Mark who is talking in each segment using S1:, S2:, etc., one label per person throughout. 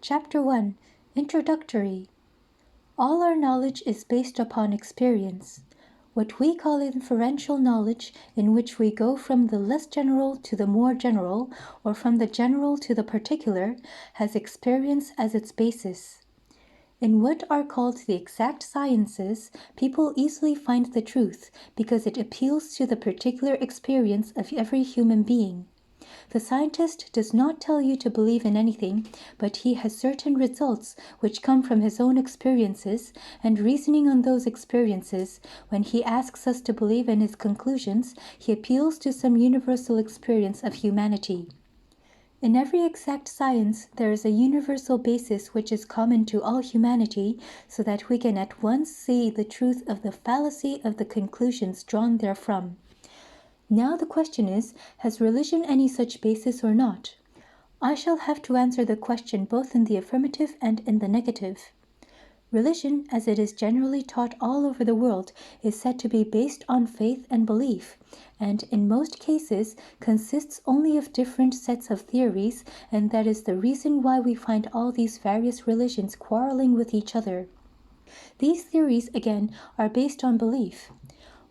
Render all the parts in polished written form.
S1: Chapter 1 Introductory. All our knowledge is based upon experience. What we call inferential knowledge, in which we go from the less general to the more general, or from the general to the particular, has experience as its basis. In what are called the exact sciences, people easily find the truth because it appeals to the particular experience of every human being. The scientist does not tell you to believe in anything, but he has certain results which come from his own experiences, and reasoning on those experiences, when he asks us to believe in his conclusions, he appeals to some universal experience of humanity. In every exact science, there is a universal basis which is common to all humanity, so that we can at once see the truth of the fallacy of the conclusions drawn therefrom. Now the question is, has religion any such basis or not? I shall have to answer the question both in the affirmative and in the negative. Religion, as it is generally taught all over the world, is said to be based on faith and belief, and in most cases consists only of different sets of theories, and that is the reason why we find all these various religions quarreling with each other. These theories, again, are based on belief.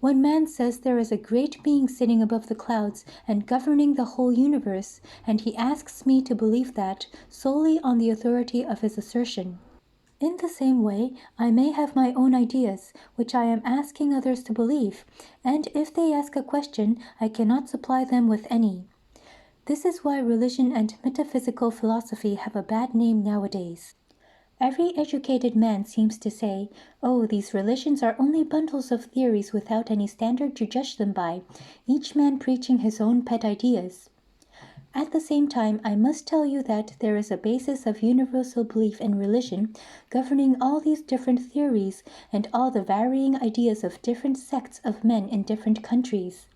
S1: One man says there is a great being sitting above the clouds and governing the whole universe, and he asks me to believe that solely on the authority of his assertion. In the same way, I may have my own ideas, which I am asking others to believe, and if they ask a question, I cannot supply them with any. This is why religion and metaphysical philosophy have a bad name nowadays. Every educated man seems to say, "Oh, these religions are only bundles of theories without any standard to judge them by, each man preaching his own pet ideas." At the same time, I must tell you that there is a basis of universal belief in religion governing all these different theories and all the varying ideas of different sects of men in different countries.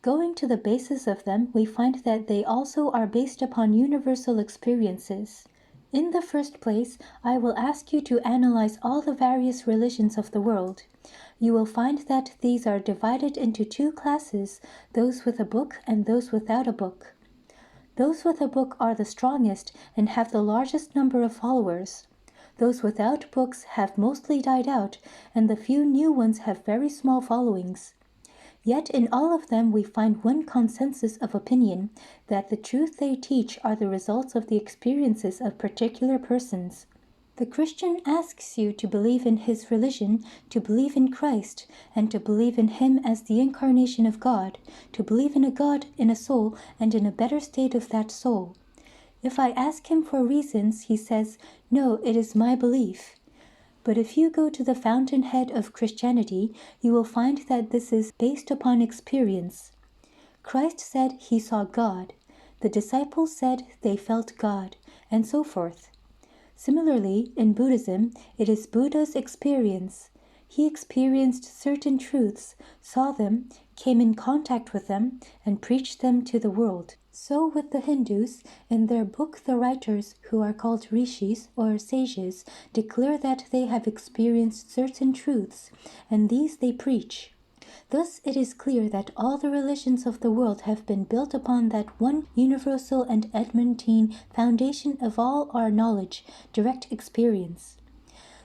S1: Going to the basis of them, we find that they also are based upon universal experiences. In the first place, I will ask you to analyze all the various religions of the world. You will find that these are divided into two classes, those with a book and those without a book. Those with a book are the strongest and have the largest number of followers. Those without books have mostly died out, and the few new ones have very small followings. Yet in all of them we find one consensus of opinion, that the truth they teach are the results of the experiences of particular persons. The Christian asks you to believe in his religion, to believe in Christ, and to believe in him as the incarnation of God, to believe in a God, in a soul, and in a better state of that soul. If I ask him for reasons, he says, "No, it is my belief." But if you go to the fountainhead of Christianity, you will find that this is based upon experience. Christ said he saw God. The disciples said they felt God, and so forth. Similarly, in Buddhism, it is Buddha's experience. He experienced certain truths, saw them, came in contact with them, and preached them to the world. So with the Hindus, in their book the writers, who are called rishis or sages, declare that they have experienced certain truths, and these they preach. Thus it is clear that all the religions of the world have been built upon that one universal and adamantine foundation of all our knowledge, direct experience.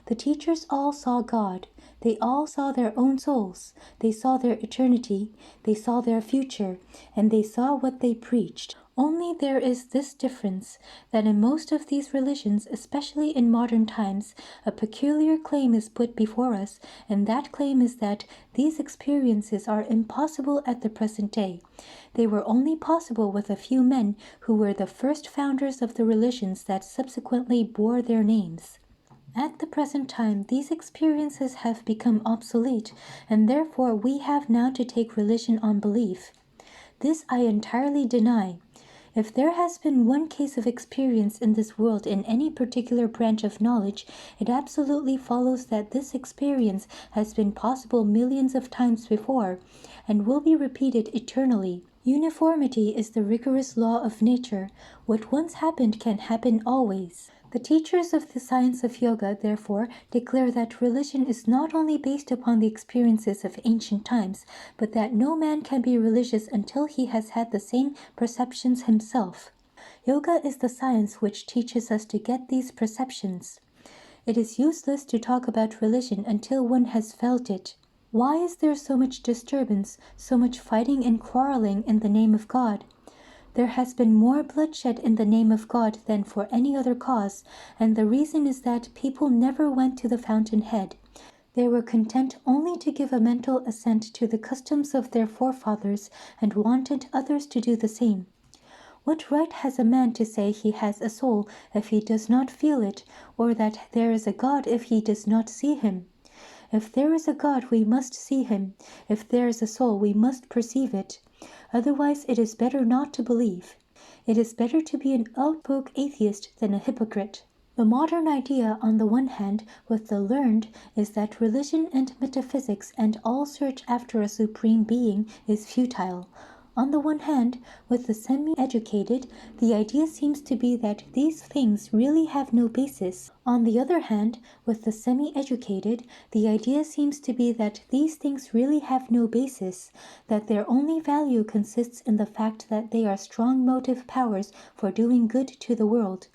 S1: The teachers all saw God. They all saw their own souls. They saw their eternity. They saw their future. And they saw what they preached. Only there is this difference, that in most of these religions, especially in modern times, a peculiar claim is put before us, and that claim is that these experiences are impossible at the present day. They were only possible with a few men who were the first founders of the religions that subsequently bore their names. At the present time, these experiences have become obsolete, and therefore we have now to take religion on belief. This I entirely deny. If there has been one case of experience in this world in any particular branch of knowledge, it absolutely follows that this experience has been possible millions of times before, and will be repeated eternally. Uniformity is the rigorous law of nature. What once happened can happen always. The teachers of the science of yoga, therefore, declare that religion is not only based upon the experiences of ancient times, but that no man can be religious until he has had the same perceptions himself. Yoga is the science which teaches us to get these perceptions. It is useless to talk about religion until one has felt it. Why is there so much disturbance, so much fighting and quarreling in the name of God? There has been more bloodshed in the name of God than for any other cause, and the reason is that people never went to the fountainhead. They were content only to give a mental assent to the customs of their forefathers and wanted others to do the same. What right has a man to say he has a soul if he does not feel it, or that there is a God if he does not see him? If there is a God, we must see him. If there is a soul, we must perceive it. Otherwise, it is better not to believe. It is better to be an outspoken atheist than a hypocrite. The modern idea, on the one hand, with the learned, is that religion and metaphysics and all search after a supreme being is futile. On the one hand, with the semi-educated, the idea seems to be that these things really have no basis. On the other hand, with the semi-educated, the idea seems to be that these things really have no basis, that their only value consists in the fact that they are strong motive powers for doing good to the world.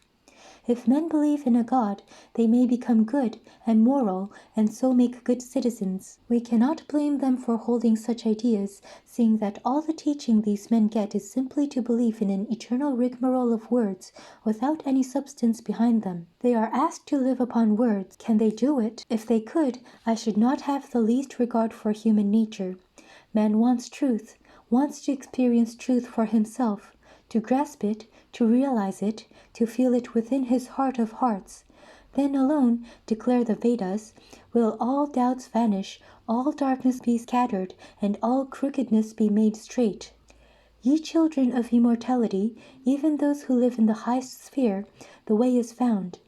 S1: If men believe in a God, they may become good and moral and so make good citizens. We cannot blame them for holding such ideas, seeing that all the teaching these men get is simply to believe in an eternal rigmarole of words without any substance behind them. They are asked to live upon words. Can they do it? If they could, I should not have the least regard for human nature. Man wants truth, wants to experience truth for himself, to grasp it, to realize it, to feel it within his heart of hearts. Then alone, declare the Vedas, will all doubts vanish, all darkness be scattered, and all crookedness be made straight. Ye children of immortality, even those who live in the highest sphere, the way is found.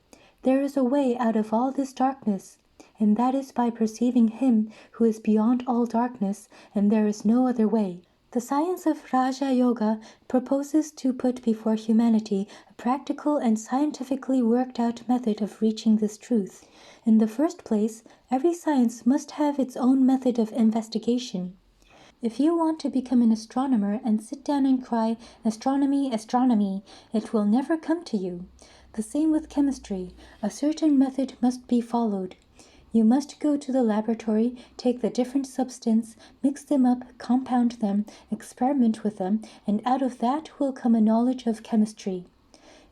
S1: There is a way out of all this darkness, and that is by perceiving Him who is beyond all darkness, and there is no other way. The science of Raja Yoga proposes to put before humanity a practical and scientifically worked out method of reaching this truth. In the first place, every science must have its own method of investigation. If you want to become an astronomer and sit down and cry, "Astronomy, astronomy," it will never come to you. The same with chemistry. A certain method must be followed. You must go to the laboratory, take the different substances, mix them up, compound them, experiment with them, and out of that will come a knowledge of chemistry.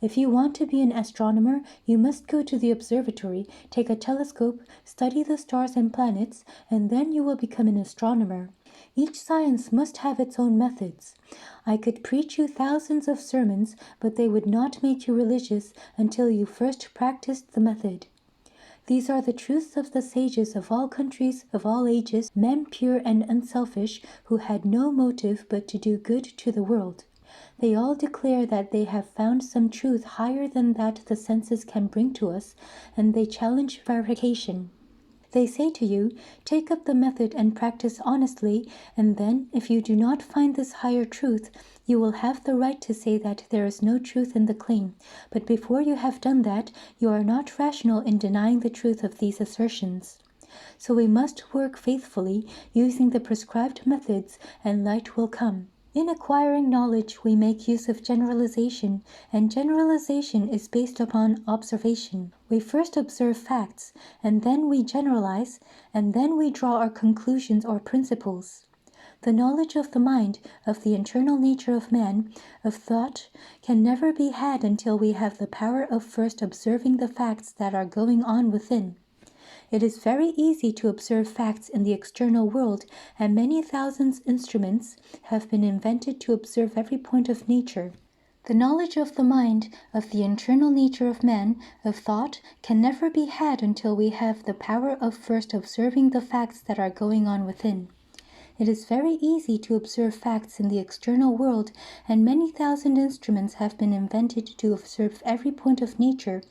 S1: If you want to be an astronomer, you must go to the observatory, take a telescope, study the stars and planets, and then you will become an astronomer. Each science must have its own methods. I could preach you thousands of sermons, but they would not make you religious until you first practiced the method. These are the truths of the sages of all countries, of all ages, men pure and unselfish, who had no motive but to do good to the world. They all declare that they have found some truth higher than that the senses can bring to us, and they challenge verification. They say to you, take up the method and practice honestly, and then, if you do not find this higher truth, you will have the right to say that there is no truth in the claim. But before you have done that, you are not rational in denying the truth of these assertions. So we must work faithfully, using the prescribed methods, and light will come. In acquiring knowledge, we make use of generalization, and generalization is based upon observation. We first observe facts, and then we generalize, and then we draw our conclusions or principles. The knowledge of the mind, of the internal nature of man, of thought, can never be had until we have the power of first observing the facts that are going on within. It is very easy to observe facts in the external world, and many thousand instruments have been invented to observe every point of nature. The knowledge of the mind, of the internal nature of man, of thought, can never be had until we have the power of first observing the facts that are going on within. It is very easy to observe facts in the external world, and many thousand instruments have been invented to observe every point of nature,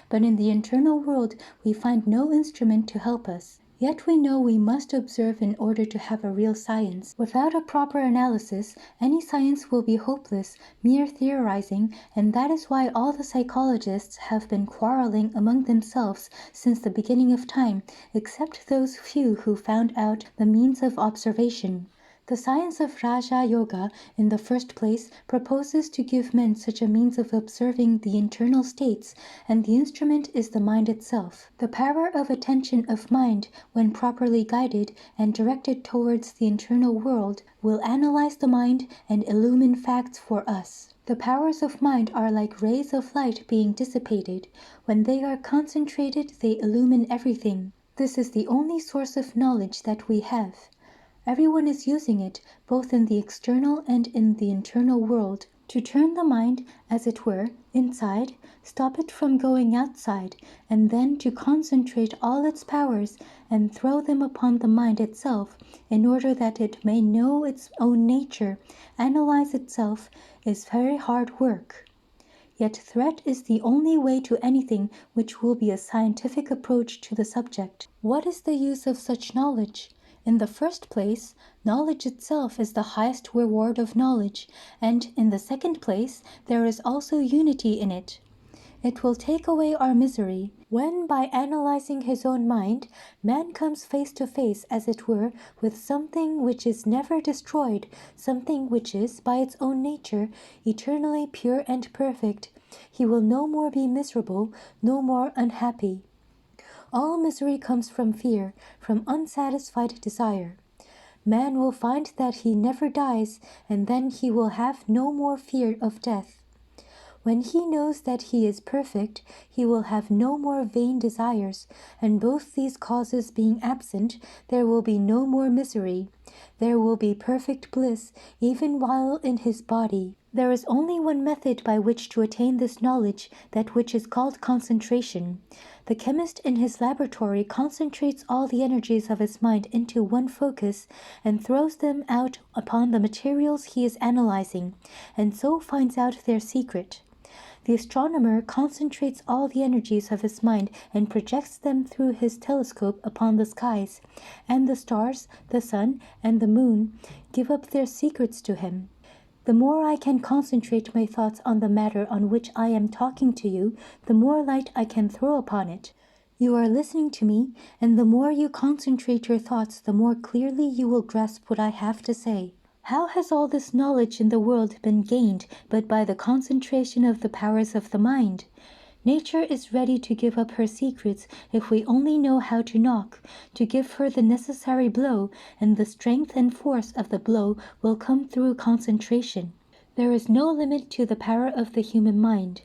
S1: but in the internal world we find no instrument to help us. Yet we know we must observe in order to have a real science. Without a proper analysis, any science will be hopeless, mere theorizing, and that is why all the psychologists have been quarreling among themselves since the beginning of time, except those few who found out the means of observation. The science of Raja Yoga, in the first place, proposes to give men such a means of observing the internal states, and the instrument is the mind itself. The power of attention of mind, when properly guided and directed towards the internal world, will analyze the mind and illumine facts for us. The powers of mind are like rays of light being dissipated. When they are concentrated, they illumine everything. This is the only source of knowledge that we have. Everyone is using it, both in the external and in the internal world, to turn the mind, as it were, inside, stop it from going outside, and then to concentrate all its powers and throw them upon the mind itself, in order that it may know its own nature, analyze itself, is very hard work. Yet threat is the only way to anything which will be a scientific approach to the subject. What is the use of such knowledge? In the first place, knowledge itself is the highest reward of knowledge, and in the second place, there is also unity in it. It will take away our misery. When, by analyzing his own mind, man comes face to face, as it were, with something which is never destroyed, something which is, by its own nature, eternally pure and perfect, he will no more be miserable, no more unhappy. All misery comes from fear, from unsatisfied desire. Man will find that he never dies, and then he will have no more fear of death. When he knows that he is perfect, he will have no more vain desires, and both these causes being absent, there will be no more misery. There will be perfect bliss, even while in his body. There is only one method by which to attain this knowledge, that which is called concentration. The chemist in his laboratory concentrates all the energies of his mind into one focus and throws them out upon the materials he is analyzing, and so finds out their secret. The astronomer concentrates all the energies of his mind and projects them through his telescope upon the skies, and the stars, the sun, and the moon give up their secrets to him. The more I can concentrate my thoughts on the matter on which I am talking to you, the more light I can throw upon it. You are listening to me, and the more you concentrate your thoughts, the more clearly you will grasp what I have to say. How has all this knowledge in the world been gained but by the concentration of the powers of the mind? Nature is ready to give up her secrets if we only know how to knock, to give her the necessary blow, and the strength and force of the blow will come through concentration. There is no limit to the power of the human mind.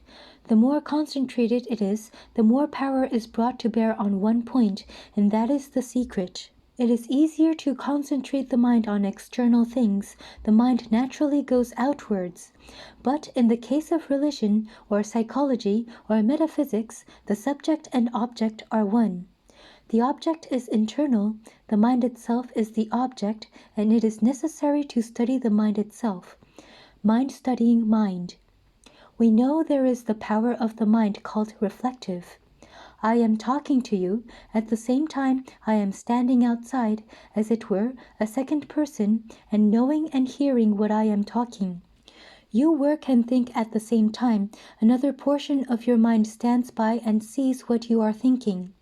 S1: The more concentrated it is, the more power is brought to bear on one point, and that is the secret. It is easier to concentrate the mind on external things. The mind naturally goes outwards. But in the case of religion, or psychology, or metaphysics, the subject and object are one. The object is internal, the mind itself is the object, and it is necessary to study the mind itself. Mind studying mind. We know there is the power of the mind called reflective. I am talking to you, at the same time I am standing outside, as it were, a second person, and knowing and hearing what I am talking. You work and think at the same time, another portion of your mind stands by and sees what you are thinking.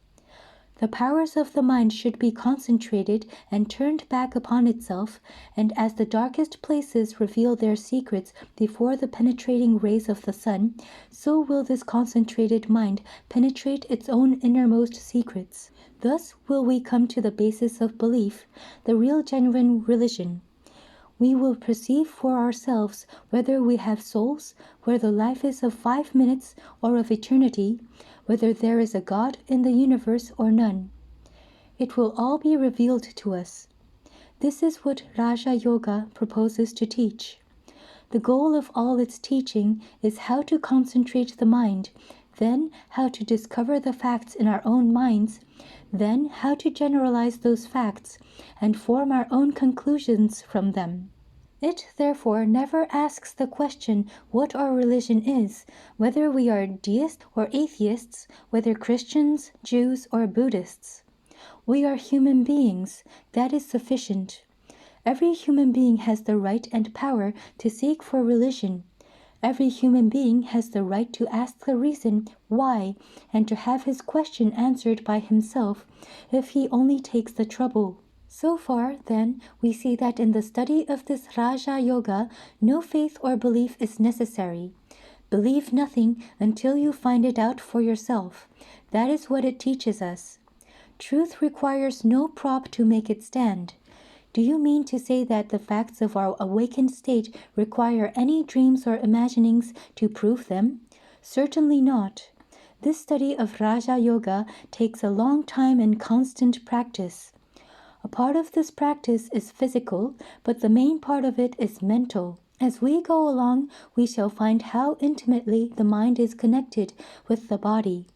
S1: The powers of the mind should be concentrated and turned back upon itself, and as the darkest places reveal their secrets before the penetrating rays of the sun, so will this concentrated mind penetrate its own innermost secrets. Thus will we come to the basis of belief, the real genuine religion. We will perceive for ourselves whether we have souls, whether life is of 5 minutes or of eternity, whether there is a God in the universe or none. It will all be revealed to us. This is what Raja Yoga proposes to teach. The goal of all its teaching is how to concentrate the mind, then how to discover the facts in our own minds, then how to generalize those facts and form our own conclusions from them. It, therefore, never asks the question what our religion is, whether we are deists or atheists, whether Christians, Jews, or Buddhists. We are human beings. That is sufficient. Every human being has the right and power to seek for religion. Every human being has the right to ask the reason why and to have his question answered by himself, if he only takes the trouble. So far, then, we see that in the study of this Raja Yoga, no faith or belief is necessary. Believe nothing until you find it out for yourself. That is what it teaches us. Truth requires no prop to make it stand. Do you mean to say that the facts of our awakened state require any dreams or imaginings to prove them? Certainly not. This study of Raja Yoga takes a long time and constant practice. A part of this practice is physical, but the main part of it is mental. As we go along, we shall find how intimately the mind is connected with the body.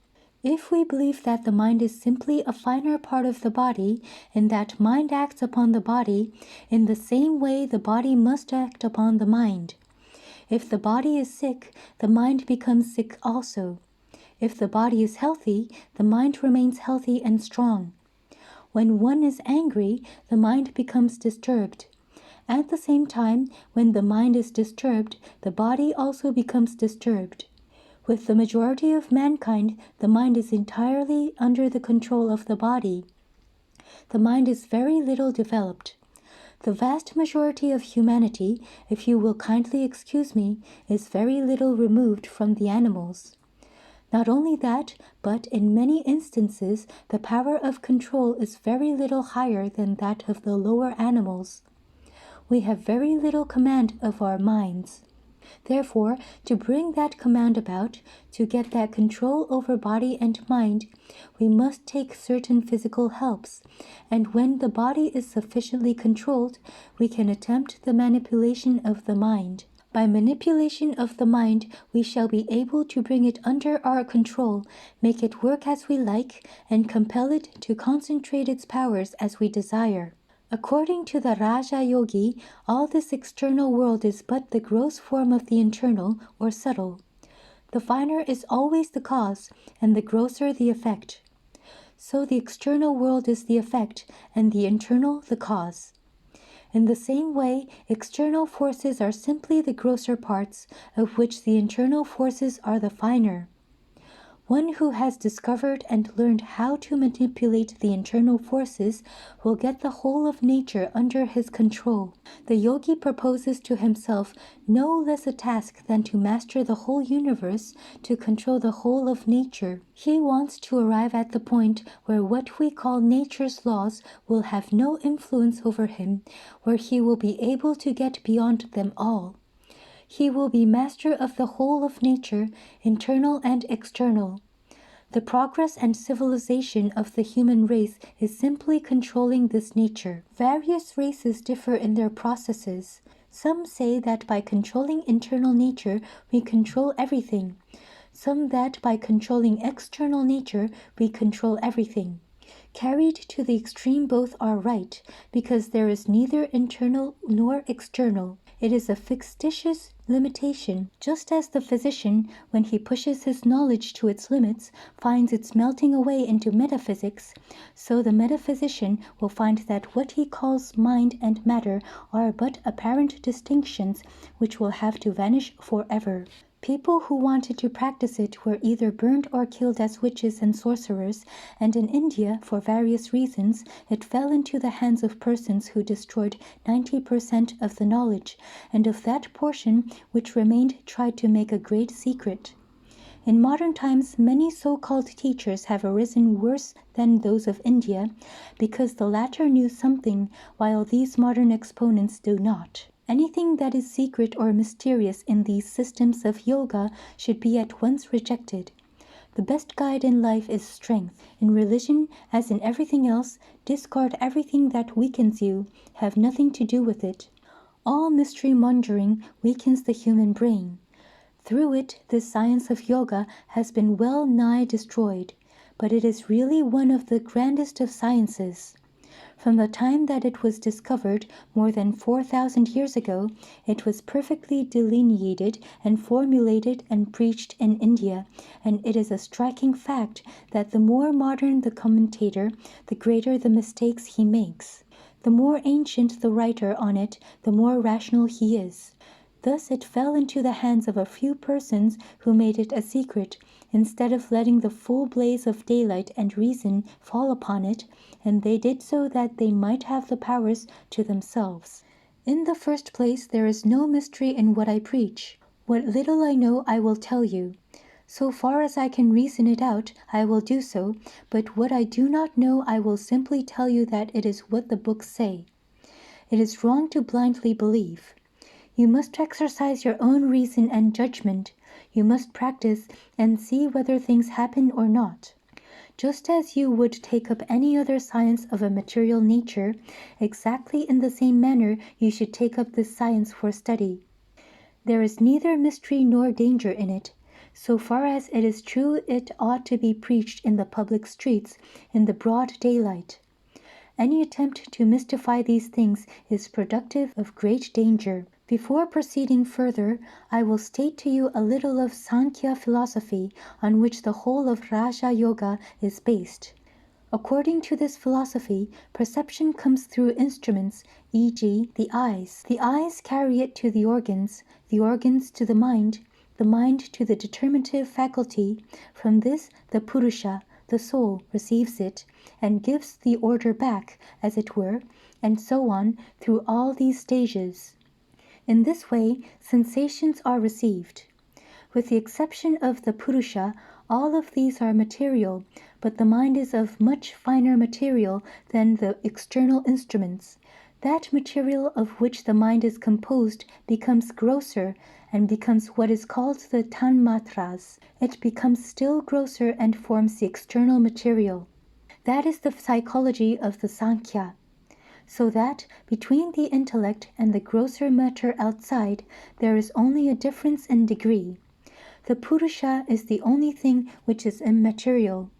S1: If we believe that the mind is simply a finer part of the body, and that mind acts upon the body, in the same way the body must act upon the mind. If the body is sick, the mind becomes sick also. If the body is healthy, the mind remains healthy and strong. When one is angry, the mind becomes disturbed. At the same time, when the mind is disturbed, the body also becomes disturbed. With the majority of mankind, the mind is entirely under the control of the body. The mind is very little developed. The vast majority of humanity, if you will kindly excuse me, is very little removed from the animals. Not only that, but in many instances, the power of control is very little higher than that of the lower animals. We have very little command of our minds. Therefore, to bring that command about, to get that control over body and mind, we must take certain physical helps, and when the body is sufficiently controlled, we can attempt the manipulation of the mind. By manipulation of the mind, we shall be able to bring it under our control, make it work as we like, and compel it to concentrate its powers as we desire. According to the Raja Yogi, all this external world is but the gross form of the internal, or subtle. The finer is always the cause, and the grosser the effect. So the external world is the effect, and the internal the cause. In the same way, external forces are simply the grosser parts, of which the internal forces are the finer. One who has discovered and learned how to manipulate the internal forces will get the whole of nature under his control. The yogi proposes to himself no less a task than to master the whole universe, to control the whole of nature. He wants to arrive at the point where what we call nature's laws will have no influence over him, where he will be able to get beyond them all. He will be master of the whole of nature, internal and external. The progress and civilization of the human race is simply controlling this nature. Various races differ in their processes. Some say that by controlling internal nature, we control everything. Some that by controlling external nature, we control everything. Carried to the extreme, both are right, because there is neither internal nor external. It is a fictitious limitation, just as the physician, when he pushes his knowledge to its limits, finds its melting away into metaphysics, so the metaphysician will find that what he calls mind and matter are but apparent distinctions which will have to vanish forever. People who wanted to practice it were either burned or killed as witches and sorcerers, and in India, for various reasons, it fell into the hands of persons who destroyed 90% of the knowledge, and of that portion which remained tried to make a great secret. In modern times, many so-called teachers have arisen worse than those of India, because the latter knew something, while these modern exponents do not. Anything that is secret or mysterious in these systems of yoga should be at once rejected. The best guide in life is strength. In religion, as in everything else, discard everything that weakens you, have nothing to do with it. All mystery mongering weakens the human brain. Through it, this science of yoga has been well nigh destroyed, but it is really one of the grandest of sciences. From the time that it was discovered, more than 4,000 years ago, it was perfectly delineated and formulated and preached in India, and it is a striking fact that the more modern the commentator, the greater the mistakes he makes. The more ancient the writer on it, the more rational he is. Thus it fell into the hands of a few persons who made it a secret, instead of letting the full blaze of daylight and reason fall upon it, and they did so that they might have the powers to themselves. In the first place, there is no mystery in what I preach. What little I know I will tell you. So far as I can reason it out, I will do so, but what I do not know I will simply tell you that it is what the books say. It is wrong to blindly believe. You must exercise your own reason and judgment. You must practice and see whether things happen or not. Just as you would take up any other science of a material nature, exactly in the same manner you should take up this science for study. There is neither mystery nor danger in it. So far as it is true, it ought to be preached in the public streets, in the broad daylight. Any attempt to mystify these things is productive of great danger. Before proceeding further, I will state to you a little of Sankhya philosophy, on which the whole of Raja Yoga is based. According to this philosophy, perception comes through instruments, e.g., the eyes. The eyes carry it to the organs to the mind to the determinative faculty. From this, the Purusha, the soul, receives it, and gives the order back, as it were, and so on through all these stages. In this way, sensations are received. With the exception of the Purusha, all of these are material, but the mind is of much finer material than the external instruments. That material of which the mind is composed becomes grosser and becomes what is called the tanmatras. It becomes still grosser and forms the external material. That is the psychology of the Sankhya. So that between the intellect and the grosser matter outside, there is only a difference in degree. The Purusha is the only thing which is immaterial.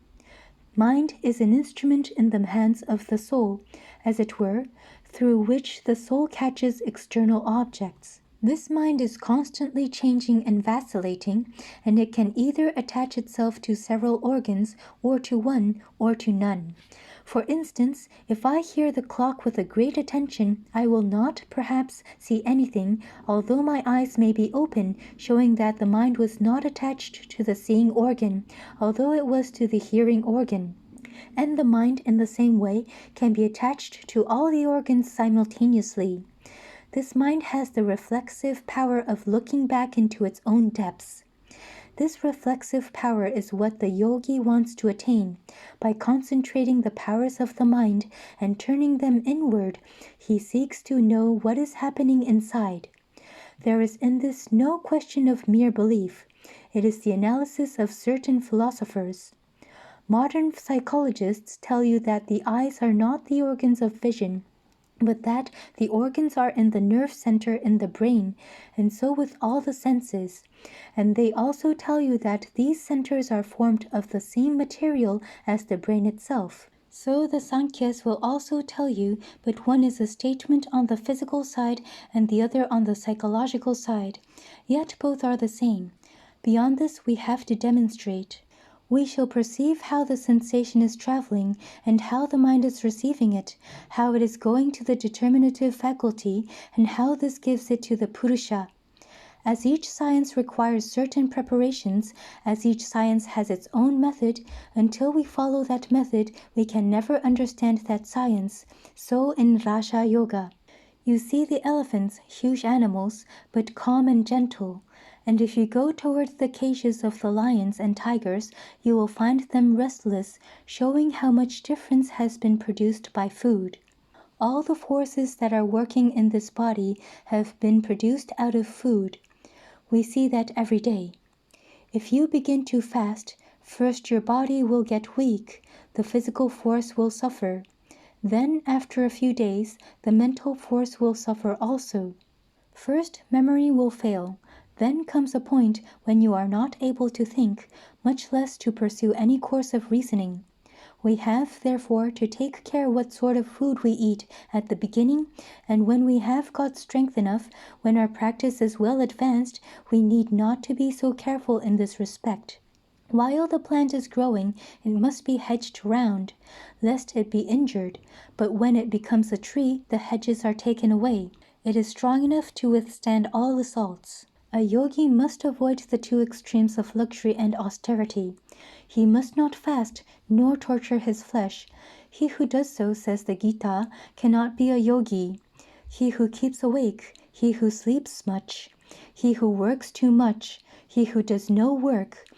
S1: Mind is an instrument in the hands of the soul, as it were, through which the soul catches external objects. This mind is constantly changing and vacillating, and it can either attach itself to several organs, or to one, or to none. For instance, if I hear the clock with a great attention, I will not, perhaps, see anything, although my eyes may be open, showing that the mind was not attached to the seeing organ, although it was to the hearing organ. And the mind, in the same way, can be attached to all the organs simultaneously. This mind has the reflexive power of looking back into its own depths. This reflexive power is what the yogi wants to attain. By concentrating the powers of the mind and turning them inward, he seeks to know what is happening inside. There is in this no question of mere belief. It is the analysis of certain philosophers. Modern psychologists tell you that the eyes are not the organs of vision, but that the organs are in the nerve center in the brain, and so with all the senses. And they also tell you that these centers are formed of the same material as the brain itself. So the Sankhyas will also tell you, but one is a statement on the physical side and the other on the psychological side. Yet both are the same. Beyond this we have to demonstrate. We shall perceive how the sensation is traveling, and how the mind is receiving it, how it is going to the determinative faculty, and how this gives it to the Purusha. As each science requires certain preparations, as each science has its own method, until we follow that method, we can never understand that science. So in Raja Yoga. You see the elephants, huge animals, but calm and gentle. And if you go towards the cages of the lions and tigers, you will find them restless, showing how much difference has been produced by food. All the forces that are working in this body have been produced out of food. We see that every day. If you begin to fast, first your body will get weak, the physical force will suffer. Then, after a few days, the mental force will suffer also. First, memory will fail. Then comes a point when you are not able to think, much less to pursue any course of reasoning. We have, therefore, to take care what sort of food we eat at the beginning, and when we have got strength enough, when our practice is well advanced, we need not to be so careful in this respect. While the plant is growing, it must be hedged round, lest it be injured, but when it becomes a tree, the hedges are taken away. It is strong enough to withstand all assaults. A yogi must avoid the two extremes of luxury and austerity. He must not fast, nor torture his flesh. He who does so, says the Gita, cannot be a yogi. He who keeps awake, he who sleeps much, he who works too much, he who does no work,